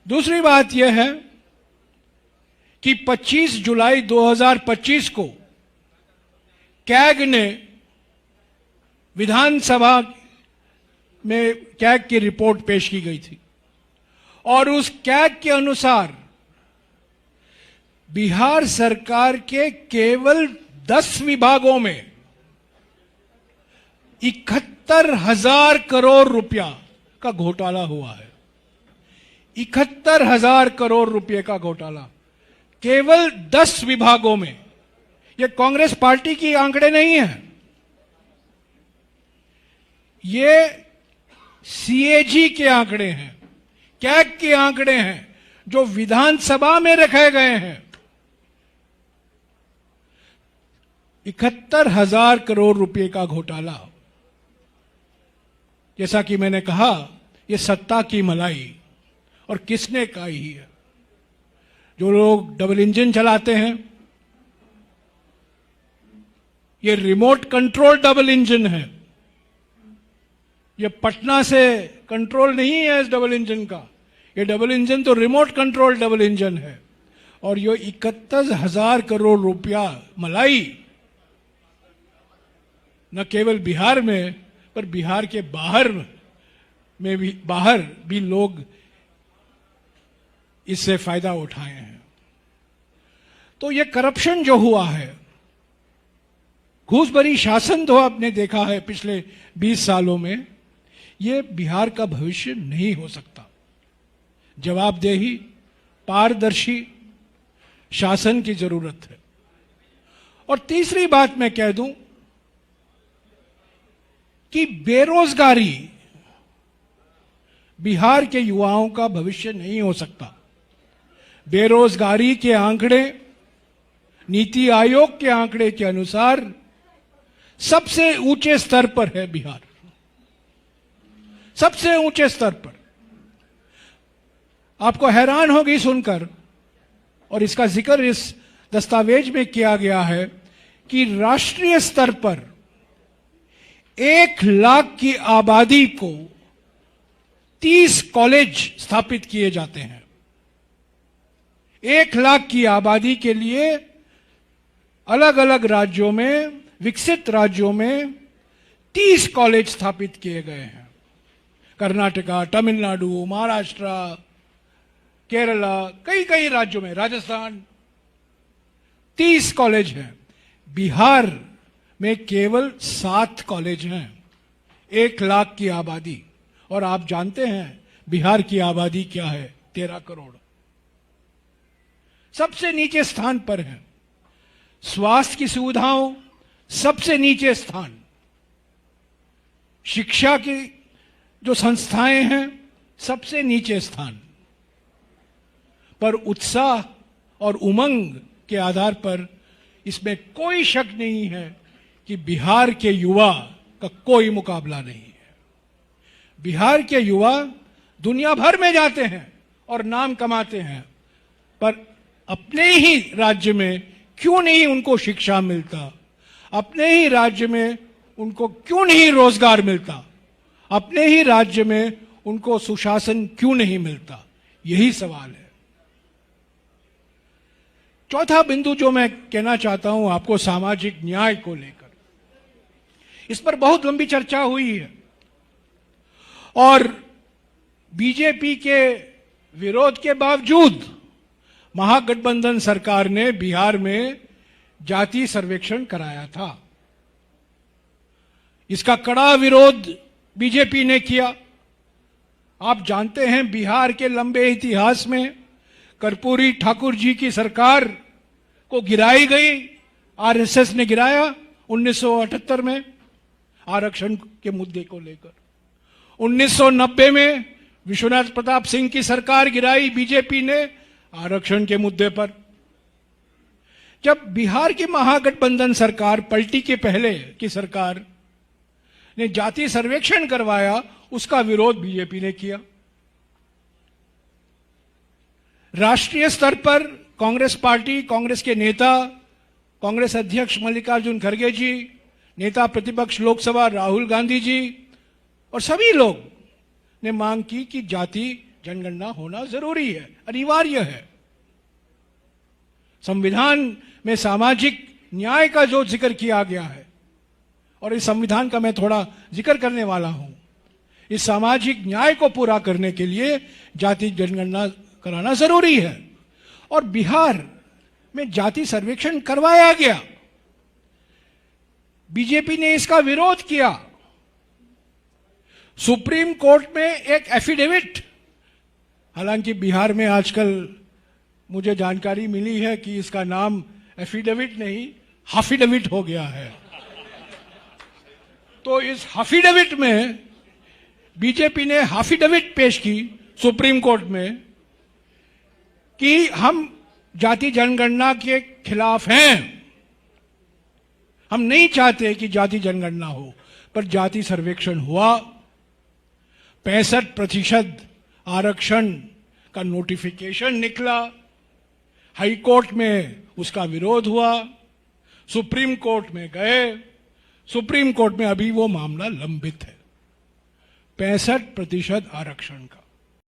दूसरी बात यह है कि 25 जुलाई 2025 को कैग ने विधानसभा में कैग की रिपोर्ट पेश की गई थी और उस कैग के अनुसार बिहार सरकार के केवल 10 विभागों में 71,000 करोड़ रुपया का घोटाला हुआ है। 71,000 करोड़ रुपए का घोटाला केवल 10 विभागों में। यह कांग्रेस पार्टी की आंकड़े नहीं है, ये सीएजी के आंकड़े हैं, कैग के आंकड़े हैं जो विधानसभा में रखे गए हैं। 71,000 करोड़ रुपए का घोटाला। जैसा कि मैंने कहा, यह सत्ता की मलाई और किसने कही है? जो लोग डबल इंजन चलाते हैं, ये रिमोट कंट्रोल डबल इंजन है। ये पटना से कंट्रोल नहीं है इस डबल इंजन का। ये डबल इंजन तो रिमोट कंट्रोल डबल इंजन है। और ये 71,000 करोड़ रुपया मलाई न केवल बिहार में, पर बिहार के बाहर भी लोग इससे फायदा उठाए हैं। तो ये करप्शन जो हुआ है, घूसभरी शासन तो आपने देखा है पिछले 20 सालों में, ये बिहार का भविष्य नहीं हो सकता। जवाबदेही, पारदर्शी शासन की जरूरत है। और तीसरी बात मैं कह दूं कि बेरोजगारी बिहार के युवाओं का भविष्य नहीं हो सकता। बेरोजगारी के आंकड़े नीति आयोग के आंकड़े के अनुसार सबसे ऊंचे स्तर पर है बिहार, सबसे ऊंचे स्तर पर। आपको हैरान होगी सुनकर, और इसका जिक्र इस दस्तावेज में किया गया है कि राष्ट्रीय स्तर पर 1 लाख की आबादी को 30 कॉलेज स्थापित किए जाते हैं। 1 लाख की आबादी के लिए अलग अलग राज्यों में, विकसित राज्यों में 30 कॉलेज स्थापित किए गए हैं। कर्नाटका, तमिलनाडु, महाराष्ट्र, केरला, कई राज्यों में, राजस्थान, 30 कॉलेज हैं। बिहार में केवल 7 कॉलेज हैं। 1 लाख की आबादी। और आप जानते हैं बिहार की आबादी क्या है? 13 करोड़। सबसे नीचे स्थान पर है। स्वास्थ्य की सुविधाओं सबसे नीचे स्थान। शिक्षा की जो संस्थाएं हैं सबसे नीचे स्थान। पर उत्साह और उमंग के आधार पर इसमें कोई शक नहीं है कि बिहार के युवा का कोई मुकाबला नहीं है। बिहार के युवा दुनिया भर में जाते हैं और नाम कमाते हैं, पर अपने ही राज्य में क्यों नहीं उनको शिक्षा मिलता? अपने ही राज्य में उनको क्यों नहीं रोजगार मिलता? अपने ही राज्य में उनको सुशासन क्यों नहीं मिलता? यही सवाल है। चौथा बिंदु जो मैं कहना चाहता हूं आपको, सामाजिक न्याय को लेकर। इस पर बहुत लंबी चर्चा हुई है और बीजेपी के विरोध के बावजूद महागठबंधन सरकार ने बिहार में जाति सर्वेक्षण कराया था। इसका कड़ा विरोध बीजेपी ने किया। आप जानते हैं बिहार के लंबे इतिहास में कर्पूरी ठाकुर जी की सरकार को गिराई गई, आरएसएस ने गिराया 1978 में आरक्षण के मुद्दे को लेकर। 1990 में विश्वनाथ प्रताप सिंह की सरकार गिराई बीजेपी ने आरक्षण के मुद्दे पर। जब बिहार की महागठबंधन सरकार पलटी के पहले की सरकार ने जाति सर्वेक्षण करवाया, उसका विरोध बीजेपी ने किया। राष्ट्रीय स्तर पर कांग्रेस पार्टी, कांग्रेस के नेता, कांग्रेस अध्यक्ष मल्लिकार्जुन खड़गे जी, नेता प्रतिपक्ष लोकसभा राहुल गांधी जी और सभी लोग ने मांग की कि जाति जनगणना होना जरूरी है, अनिवार्य है। संविधान में सामाजिक न्याय का जो जिक्र किया गया है, और इस संविधान का मैं थोड़ा जिक्र करने वाला हूं, इस सामाजिक न्याय को पूरा करने के लिए जाति जनगणना कराना जरूरी है। और बिहार में जाति सर्वेक्षण करवाया गया, बीजेपी ने इसका विरोध किया। सुप्रीम कोर्ट में एक एफिडेविट, हालांकि बिहार में आजकल मुझे जानकारी मिली है कि इसका नाम एफिडेविट नहीं हाफिडेविट हो गया है। तो इस हाफिडेविट में बीजेपी ने हाफिडेविट पेश की सुप्रीम कोर्ट में कि हम जाति जनगणना के खिलाफ हैं, हम नहीं चाहते कि जाति जनगणना हो। पर जाति सर्वेक्षण हुआ, 65% आरक्षण का नोटिफिकेशन निकला, हाई कोर्ट में उसका विरोध हुआ, सुप्रीम कोर्ट में गए, सुप्रीम कोर्ट में अभी वो मामला लंबित है 65% आरक्षण का।